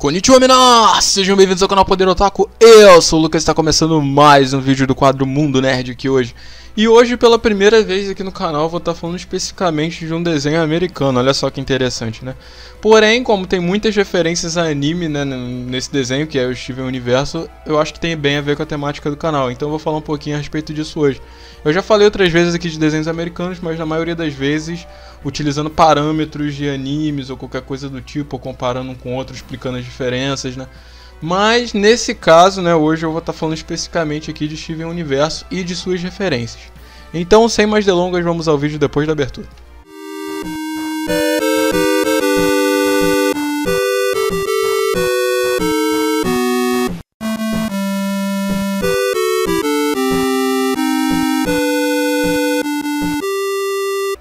Konnichiwa, minas! Sejam bem-vindos ao canal Poder Otaku. Eu sou o Lucas e está começando mais um vídeo do quadro Mundo Nerd aqui hoje. E hoje, pela primeira vez aqui no canal, eu vou estar falando especificamente de um desenho americano. Olha só que interessante, né? Porém, como tem muitas referências a anime, né, nesse desenho, que é o Steven Universo, eu acho que tem bem a ver com a temática do canal. Então eu vou falar um pouquinho a respeito disso hoje. Eu já falei outras vezes aqui de desenhos americanos, mas na maioria das vezes utilizando parâmetros de animes ou qualquer coisa do tipo, ou comparando um com outro, explicando as diferenças, né? Mas nesse caso, né, hoje eu vou estar falando especificamente aqui de Steven Universo e de suas referências. Então, sem mais delongas, vamos ao vídeo depois da abertura.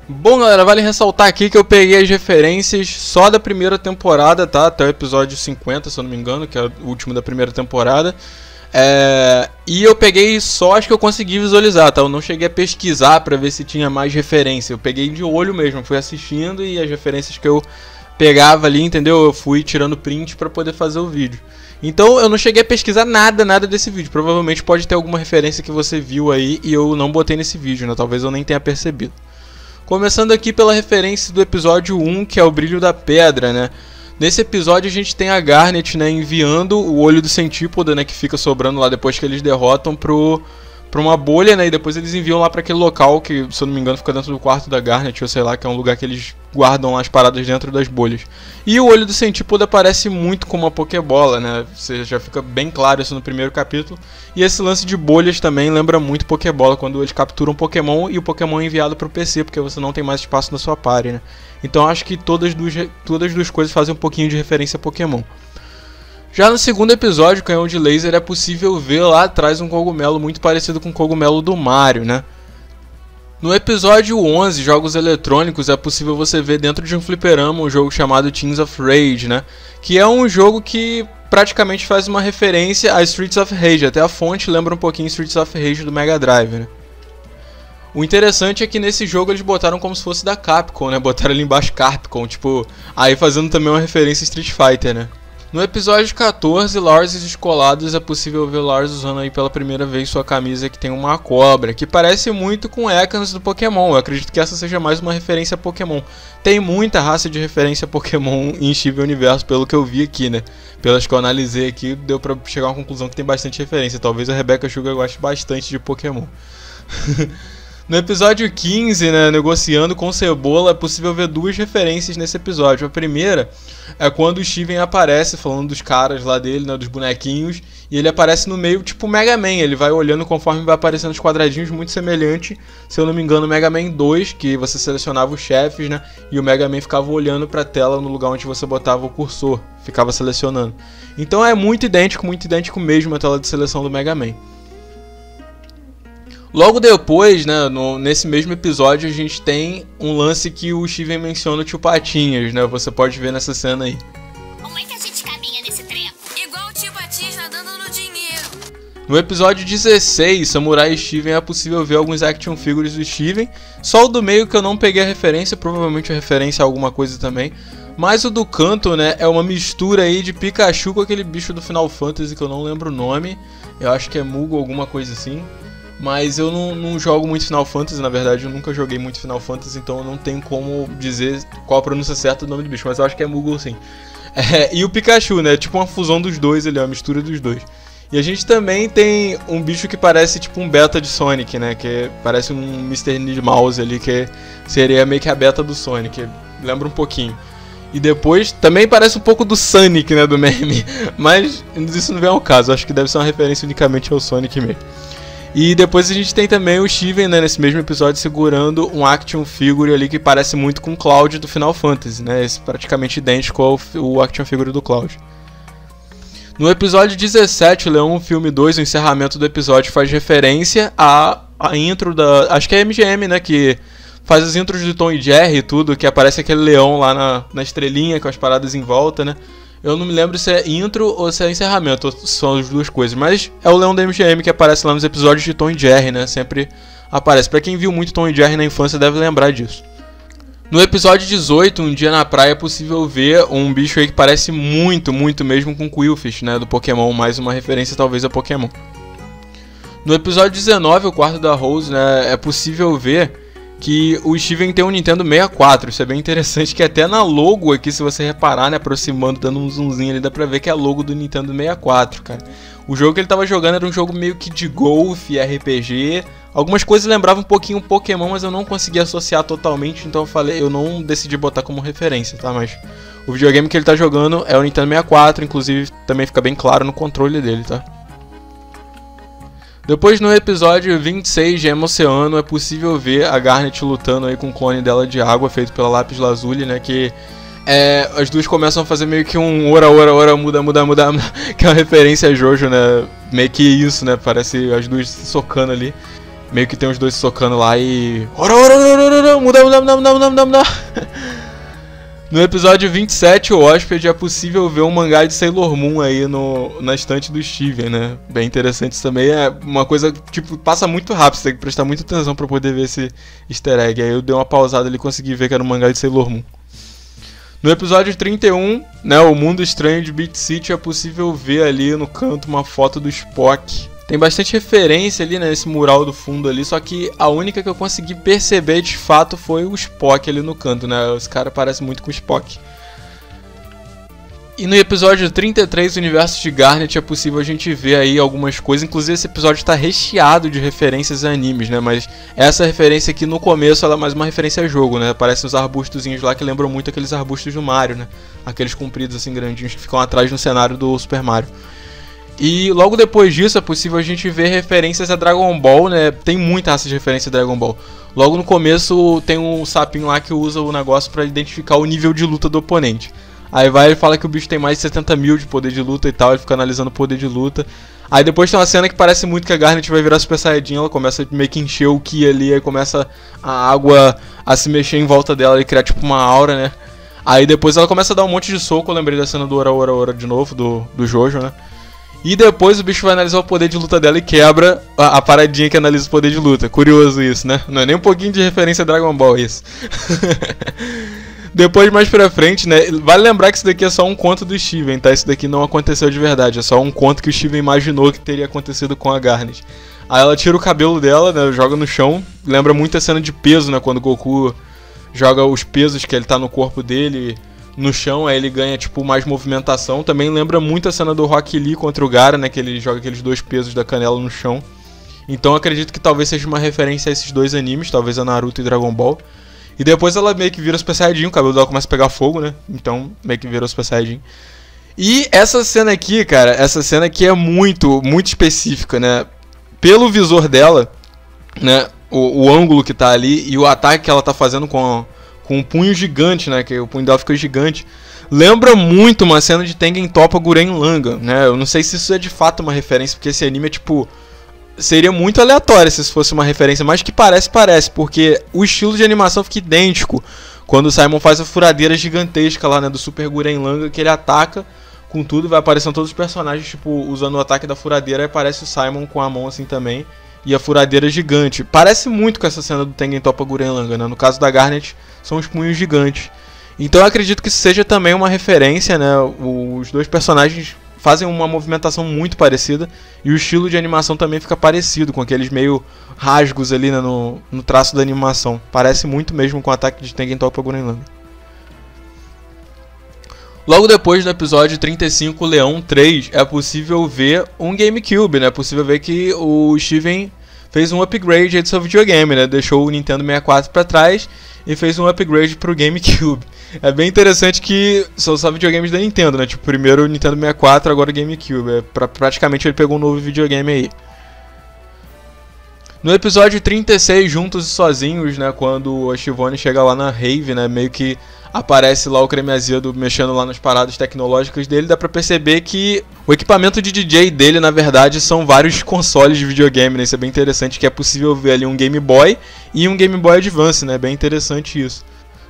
Bom, galera, vale ressaltar aqui que eu peguei as referências só da primeira temporada, tá? Até o episódio 50, se eu não me engano, que é o último da primeira temporada. E eu peguei só as que eu consegui visualizar, tá? Eu não cheguei a pesquisar pra ver se tinha mais referência. Eu peguei de olho mesmo, fui assistindo e as referências que eu pegava ali, entendeu? Eu fui tirando print pra poder fazer o vídeo. Então eu não cheguei a pesquisar nada desse vídeo. Provavelmente pode ter alguma referência que você viu aí e eu não botei nesse vídeo, né? Talvez eu nem tenha percebido. Começando aqui pela referência do episódio 1, que é o Brilho da Pedra, né? Nesse episódio a gente tem a Garnet, né, enviando o olho do centípoda, né, que fica sobrando lá depois que eles derrotam pra uma bolha, né, e depois eles enviam lá pra aquele local que, se eu não me engano, fica dentro do quarto da Garnet, ou sei lá, que é um lugar que eles guardam lá as paradas dentro das bolhas. E o olho do centípoda parece muito com uma Pokébola, né, você já fica bem claro isso no primeiro capítulo. E esse lance de bolhas também lembra muito Pokébola, quando eles capturam um Pokémon e o Pokémon é enviado pro PC, porque você não tem mais espaço na sua party, né. Então acho que todas as duas coisas fazem um pouquinho de referência a Pokémon. Já no segundo episódio, o Canhão de Laser, é possível ver lá atrás um cogumelo muito parecido com o cogumelo do Mario, né? No episódio 11, Jogos Eletrônicos, é possível você ver dentro de um fliperama um jogo chamado Teens of Rage, né? Que é um jogo que praticamente faz uma referência a Streets of Rage, até a fonte lembra um pouquinho Streets of Rage do Mega Drive, né? O interessante é que nesse jogo eles botaram como se fosse da Capcom, né? Botaram ali embaixo Capcom, tipo, aí fazendo também uma referência a Street Fighter, né? No episódio 14, Lars Descolados, é possível ver Lars usando aí pela primeira vez sua camisa que tem uma cobra, que parece muito com Ekans do Pokémon. Eu acredito que essa seja mais uma referência a Pokémon. Tem muita raça de referência a Pokémon em Steven Universo, pelo que eu vi aqui, né? Pelas que eu analisei aqui, deu pra chegar a uma conclusão que tem bastante referência. Talvez a Rebecca Sugar goste bastante de Pokémon. No episódio 15, né, negociando com Cebola, é possível ver duas referências nesse episódio. A primeira é quando o Steven aparece, falando dos caras lá dele, né, dos bonequinhos, e ele aparece no meio tipo Mega Man, ele vai olhando conforme vai aparecendo os quadradinhos, muito semelhante, se eu não me engano, Mega Man 2, que você selecionava os chefes, né, e o Mega Man ficava olhando pra tela no lugar onde você botava o cursor, ficava selecionando. Então é muito idêntico mesmo a tela de seleção do Mega Man. Logo depois, né, nesse mesmo episódio, a gente tem um lance que o Steven menciona o Tio Patinhas, né? Você pode ver nessa cena aí. Como é que a gente caminha nesse treco? Igual o Tio Patinhas nadando no dinheiro. No episódio 16, Samurai e Steven, é possível ver alguns action figures do Steven. Só o do meio que eu não peguei a referência, provavelmente a referência a alguma coisa também. Mas o do canto, né, é uma mistura aí de Pikachu com aquele bicho do Final Fantasy que eu não lembro o nome. Eu acho que é Mugo, alguma coisa assim. Mas eu não jogo muito Final Fantasy, na verdade eu nunca joguei muito Final Fantasy, então eu não tenho como dizer qual a pronúncia certa do nome do bicho, mas eu acho que é Moogle sim. E o Pikachu, né, tipo uma fusão dos dois ali, uma mistura dos dois. E a gente também tem um bicho que parece tipo um beta de Sonic, né, que parece um Mr. Need Mouse ali, que seria meio que a beta do Sonic, lembra um pouquinho. E depois também parece um pouco do Sonic, né, do meme, mas isso não vem ao caso, acho que deve ser uma referência unicamente ao Sonic mesmo. E depois a gente tem também o Steven, né, nesse mesmo episódio, segurando um action figure ali que parece muito com o Cloud do Final Fantasy, né, esse praticamente idêntico ao action figure do Cloud. No episódio 17, o Leão Filme 2, o encerramento do episódio, faz referência à intro da... acho que é a MGM, né, que faz as intros do Tom e Jerry e tudo, que aparece aquele leão lá na estrelinha com as paradas em volta, né. Eu não me lembro se é intro ou se é encerramento, são as duas coisas. Mas é o leão da MGM que aparece lá nos episódios de Tom e Jerry, né? Sempre aparece. Pra quem viu muito Tom e Jerry na infância deve lembrar disso. No episódio 18, um dia na praia, é possível ver um bicho aí que parece muito mesmo com o Qwilfish, né, do Pokémon, mais uma referência talvez a Pokémon. No episódio 19, o quarto da Rose, né, é possível ver que o Steven tem um Nintendo 64, isso é bem interessante, que até na logo aqui, se você reparar, né, aproximando, dando um zoomzinho ali, dá pra ver que é a logo do Nintendo 64, cara. O jogo que ele tava jogando era um jogo meio que de golfe, RPG, algumas coisas lembravam um pouquinho Pokémon, mas eu não consegui associar totalmente, então eu não decidi botar como referência, tá, mas o videogame que ele tá jogando é o Nintendo 64, inclusive também fica bem claro no controle dele, tá. Depois no episódio 26, Gema Oceano, é possível ver a Garnet lutando aí com o clone dela de água, feito pela Lápis Lazuli, né, que as duas começam a fazer meio que um ora, muda, que é uma referência a Jojo, né, meio que isso, né, parece as duas se socando ali, meio que tem os dois se socando lá e... ora, muda. No episódio 27, o Hóspede, é possível ver um mangá de Sailor Moon aí na estante do Steven, né? Bem interessante isso também, é uma coisa, tipo, passa muito rápido, você tem que prestar muita atenção pra poder ver esse easter egg. Aí eu dei uma pausada ali e consegui ver que era um mangá de Sailor Moon. No episódio 31, né, o Mundo Estranho de Beat City, é possível ver ali no canto uma foto do Spock. Tem bastante referência ali, né, nesse mural do fundo ali, só que a única que eu consegui perceber de fato foi o Spock ali no canto, né, esse cara parece muito com o Spock. E no episódio 33, o universo de Garnet, é possível a gente ver aí algumas coisas, inclusive esse episódio está recheado de referências a animes, né, mas essa referência aqui no começo ela é mais uma referência a jogo, né, aparecem uns arbustozinhos lá que lembram muito aqueles arbustos do Mario, né, aqueles compridos assim grandinhos que ficam atrás no cenário do Super Mario. E logo depois disso é possível a gente ver referências a Dragon Ball, né? Tem muita raça de referência a Dragon Ball. Logo no começo tem um sapinho lá que usa o negócio pra identificar o nível de luta do oponente. Aí vai e fala que o bicho tem mais de 70 mil de poder de luta e tal, ele fica analisando o poder de luta. Aí depois tem uma cena que parece muito que a Garnet vai virar Super Saiyajin, ela começa a meio que encher o Ki ali, aí começa a água a se mexer em volta dela e criar tipo uma aura, né? Aí depois ela começa a dar um monte de soco, eu lembrei da cena do Ora de novo, do Jojo, né? E depois o bicho vai analisar o poder de luta dela e quebra a paradinha que analisa o poder de luta. Curioso isso, né? Não é nem um pouquinho de referência a Dragon Ball isso. Depois, mais pra frente, né? Vale lembrar que isso daqui é só um conto do Steven, tá? Isso daqui não aconteceu de verdade. É só um conto que o Steven imaginou que teria acontecido com a Garnet. Aí ela tira o cabelo dela, né? Joga no chão. Lembra muito a cena de peso, né? Quando o Goku joga os pesos que ele tá no corpo dele no chão, aí ele ganha, tipo, mais movimentação. Também lembra muito a cena do Rock Lee contra o Gaara, né, que ele joga aqueles dois pesos da canela no chão. Então acredito que talvez seja uma referência a esses dois animes, talvez a Naruto e Dragon Ball. E depois ela meio que vira Super Saiyajin, o cabelo dela começa a pegar fogo, né, então meio que vira Super Saiyajin. E essa cena aqui, cara, essa cena aqui é muito específica, né, pelo visor dela, né, o ângulo que tá ali e o ataque que ela tá fazendo com um punho gigante, né, que o punho dela fica gigante. Lembra muito uma cena de Tengen Toppa Gurren Lagann, né, eu não sei se isso é de fato uma referência, porque esse anime é tipo... Seria muito aleatório se isso fosse uma referência, mas que parece, porque o estilo de animação fica idêntico. Quando o Simon faz a furadeira gigantesca lá, né, do Super Gurren Lagann, que ele ataca com tudo, vai aparecendo todos os personagens, tipo, usando o ataque da furadeira, e aparece o Simon com a mão assim também. E a furadeira gigante. Parece muito com essa cena do Tengen Toppa Gurren Lagann, né? No caso da Garnet, são os punhos gigantes. Então eu acredito que isso seja também uma referência, né? Os dois personagens fazem uma movimentação muito parecida. E o estilo de animação também fica parecido, com aqueles meio rasgos ali, né, no traço da animação. Parece muito mesmo com o ataque de Tengen Toppa Gurren Lagann. Logo depois, no episódio 35, Leão 3, é possível ver um GameCube, né? É possível ver que o Steven fez um upgrade do seu videogame, né? Deixou o Nintendo 64 para trás e fez um upgrade pro GameCube. É bem interessante que são só videogames da Nintendo, né? Tipo, primeiro o Nintendo 64, agora o GameCube. Praticamente ele pegou um novo videogame aí. No episódio 36, Juntos e Sozinhos, né? Quando a Shivone chega lá na Rave, né? Meio que aparece lá o Creme Azedo mexendo lá nas paradas tecnológicas dele, dá pra perceber que o equipamento de DJ dele, na verdade, são vários consoles de videogame, né? Isso é bem interessante, que é possível ver ali um Game Boy e um Game Boy Advance, né? Bem interessante isso.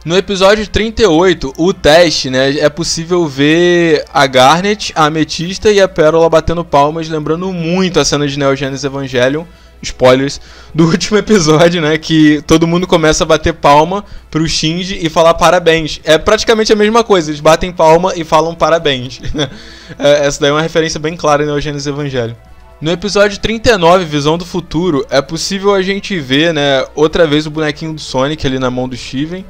No episódio 38, o teste, né? É possível ver a Garnet, a Ametista e a Pérola batendo palmas, lembrando muito a cena de Neo Genesis Evangelion. spoilers do último episódio, né, que todo mundo começa a bater palma pro Shinji e falar parabéns. É praticamente a mesma coisa, eles batem palma e falam parabéns. Essa daí é uma referência bem clara em Neo Genesis Evangelion. No episódio 39, Visão do Futuro, é possível a gente ver, né, outra vez o bonequinho do Sonic ali na mão do Steven.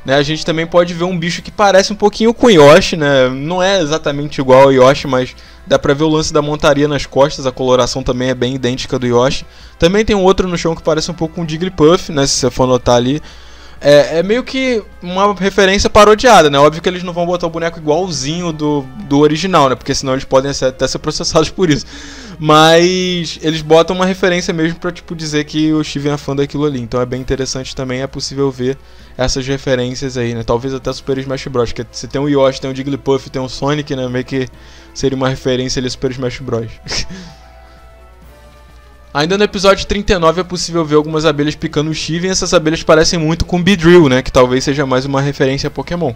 Né, a gente também pode ver um bicho que parece um pouquinho com o Yoshi, né? Não é exatamente igual ao Yoshi, mas dá pra ver o lance da montaria nas costas, a coloração também é bem idêntica do Yoshi. Também tem um outro no chão que parece um pouco com o Jigglypuff, né, se você for notar ali. É meio que uma referência parodiada, né? Óbvio que eles não vão botar o boneco igualzinho do original, né? Porque senão eles podem até ser processados por isso. Mas eles botam uma referência mesmo pra, tipo, dizer que o Steven é fã daquilo ali. Então é bem interessante também, é possível ver essas referências aí, né? Talvez até Super Smash Bros. Que você tem o Yoshi, tem o Jigglypuff, tem o Sonic, né? Meio que seria uma referência ali a Super Smash Bros. Ainda no episódio 39 é possível ver algumas abelhas picando o Steven, e essas abelhas parecem muito com Beedrill, né, que talvez seja mais uma referência a Pokémon.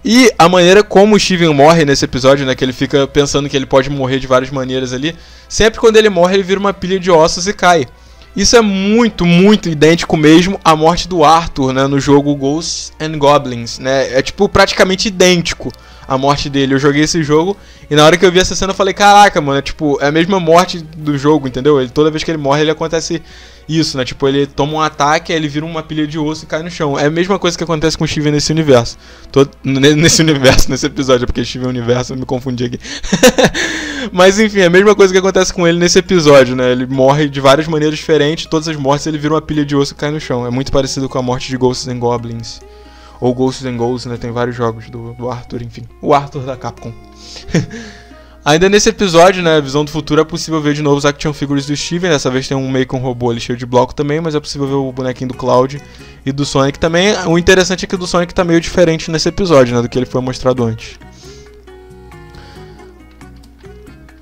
E a maneira como o Steven morre nesse episódio, né, que ele fica pensando que ele pode morrer de várias maneiras ali, sempre quando ele morre ele vira uma pilha de ossos e cai. Isso é muito, muito idêntico mesmo à morte do Arthur, né, no jogo Ghosts and Goblins, né, é tipo praticamente idêntico a morte dele. Eu joguei esse jogo e na hora que eu vi essa cena eu falei, caraca, mano, é tipo, é a mesma morte do jogo, entendeu? Toda vez que ele morre, ele acontece isso, né? Tipo, ele toma um ataque, aí ele vira uma pilha de osso e cai no chão. É a mesma coisa que acontece com o Steven nesse universo. Nesse episódio, porque Steven é universo, eu me confundi aqui. Mas enfim, é a mesma coisa que acontece com ele nesse episódio, né? Ele morre de várias maneiras diferentes, todas as mortes ele vira uma pilha de osso e cai no chão. É muito parecido com a morte de Ghosts and Goblins. Ou Ghosts and Ghosts, né? Tem vários jogos do Arthur, enfim. O Arthur da Capcom. Ainda nesse episódio, né? Visão do Futuro, é possível ver de novo os action figures do Steven. Dessa vez tem meio que um robô ali cheio de bloco também, mas é possível ver o bonequinho do Cloud e do Sonic também. O interessante é que o do Sonic tá meio diferente nesse episódio, né? Do que ele foi mostrado antes.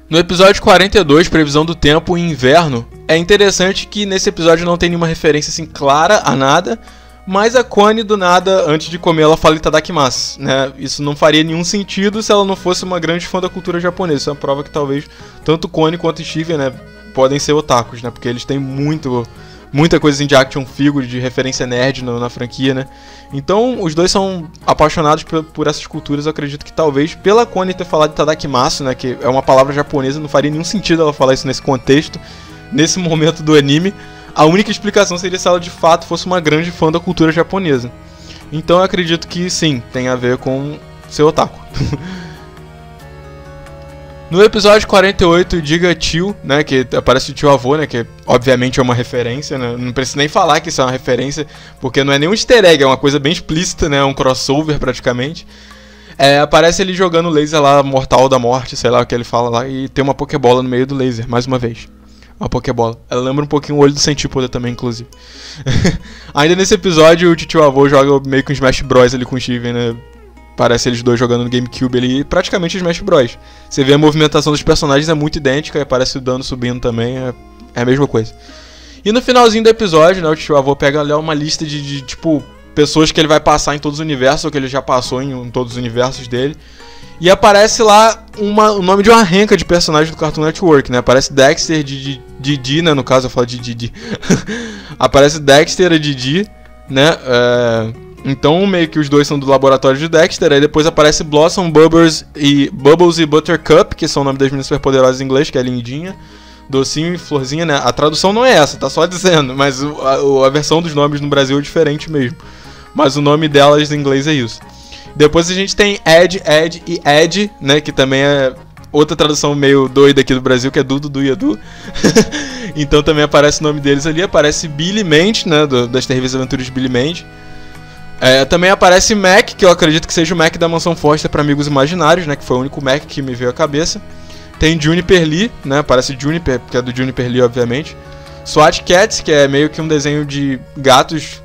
No episódio 42, Previsão do Tempo em Inverno, é interessante que nesse episódio não tem nenhuma referência assim clara a nada. Mas a Connie, do nada, antes de comer, ela fala Itadakimasu, né? Isso não faria nenhum sentido se ela não fosse uma grande fã da cultura japonesa. Isso é uma prova que talvez tanto Connie quanto Steven, né, podem ser otakus, né? Porque eles têm muita coisa de action figure, de referência nerd na franquia, né? Então, os dois são apaixonados por essas culturas. Eu acredito que talvez, pela Connie ter falado Itadakimasu, né, que é uma palavra japonesa, não faria nenhum sentido ela falar isso nesse contexto, nesse momento do anime. A única explicação seria se ela de fato fosse uma grande fã da cultura japonesa. Então eu acredito que sim, tem a ver com ser otaku. No episódio 48, Diga Tio, né, que aparece o tio avô, né, que obviamente é uma referência, né, não preciso nem falar que isso é uma referência, porque não é nem um easter egg, é uma coisa bem explícita, né, um crossover praticamente. Aparece ele jogando laser lá, Mortal da Morte, sei lá o que ele fala lá, e tem uma Pokébola no meio do laser, mais uma vez. Uma Pokébola. Ela lembra um pouquinho o olho do Centípoda também, inclusive. Ainda nesse episódio, o tio avô joga meio que um Smash Bros ali com o Steven, né? Parece eles dois jogando no GameCube ali, praticamente Smash Bros. Você vê a movimentação dos personagens, é muito idêntica, e aparece o dano subindo também, é a mesma coisa. E no finalzinho do episódio, né, o tio avô pega ali uma lista de tipo, pessoas que ele vai passar em todos os universos, ou que ele já passou em todos os universos dele. E aparece lá o nome de uma renca de personagens do Cartoon Network, né? Aparece Dexter, Didi, né? No caso eu falo de Didi. Aparece Dexter e Didi, né? Então meio que os dois são do laboratório de Dexter. Aí depois aparece Blossom, Bubbles e Buttercup, que são o nome das meninas superpoderosas em inglês, que é lindinha. Docinho e Florzinha, né? A tradução não é essa, tá só dizendo. Mas a versão dos nomes no Brasil é diferente mesmo. Mas o nome delas em inglês é isso. Depois a gente tem Ed e Ed, né, que também é outra tradução meio doida aqui do Brasil, que é Dudu e Edu. Então também aparece o nome deles ali, aparece Billy Mandy, né, das Terríveis Aventuras de Billy Mandy. Também aparece Mac, que eu acredito que seja o Mac da Mansão Foster para Amigos Imaginários, né, que foi o único Mac que me veio à cabeça. Tem Juniper Lee, né, aparece Juniper, que é do Juniper Lee, obviamente. SWAT Cats, que é meio que um desenho de gatos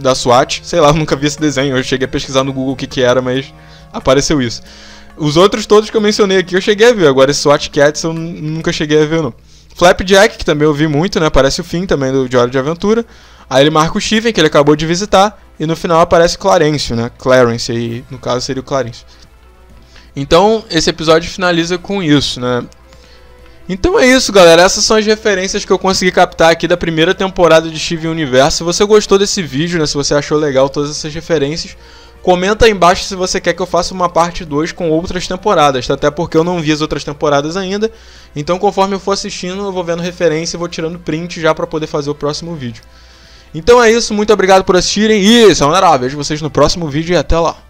da SWAT, sei lá, eu nunca vi esse desenho, eu cheguei a pesquisar no Google o que era, mas apareceu isso. Os outros todos que eu mencionei aqui eu cheguei a ver, agora esse SWAT Cats eu nunca cheguei a ver não. Flapjack, que também eu vi muito, né, aparece o Finn também do Diário de Aventura, aí ele marca o Steven, que ele acabou de visitar, e no final aparece Clarence, né, Clarence, aí no caso seria o Clarence. Então esse episódio finaliza com isso, né. Então é isso, galera. Essas são as referências que eu consegui captar aqui da primeira temporada de Steven Universe. Se você gostou desse vídeo, né, se você achou legal todas essas referências, comenta aí embaixo se você quer que eu faça uma parte 2 com outras temporadas, tá? Até porque eu não vi as outras temporadas ainda. Então conforme eu for assistindo, eu vou vendo referência e vou tirando print já para poder fazer o próximo vídeo. Então é isso, muito obrigado por assistirem e sayonara, vejo vocês no próximo vídeo e até lá.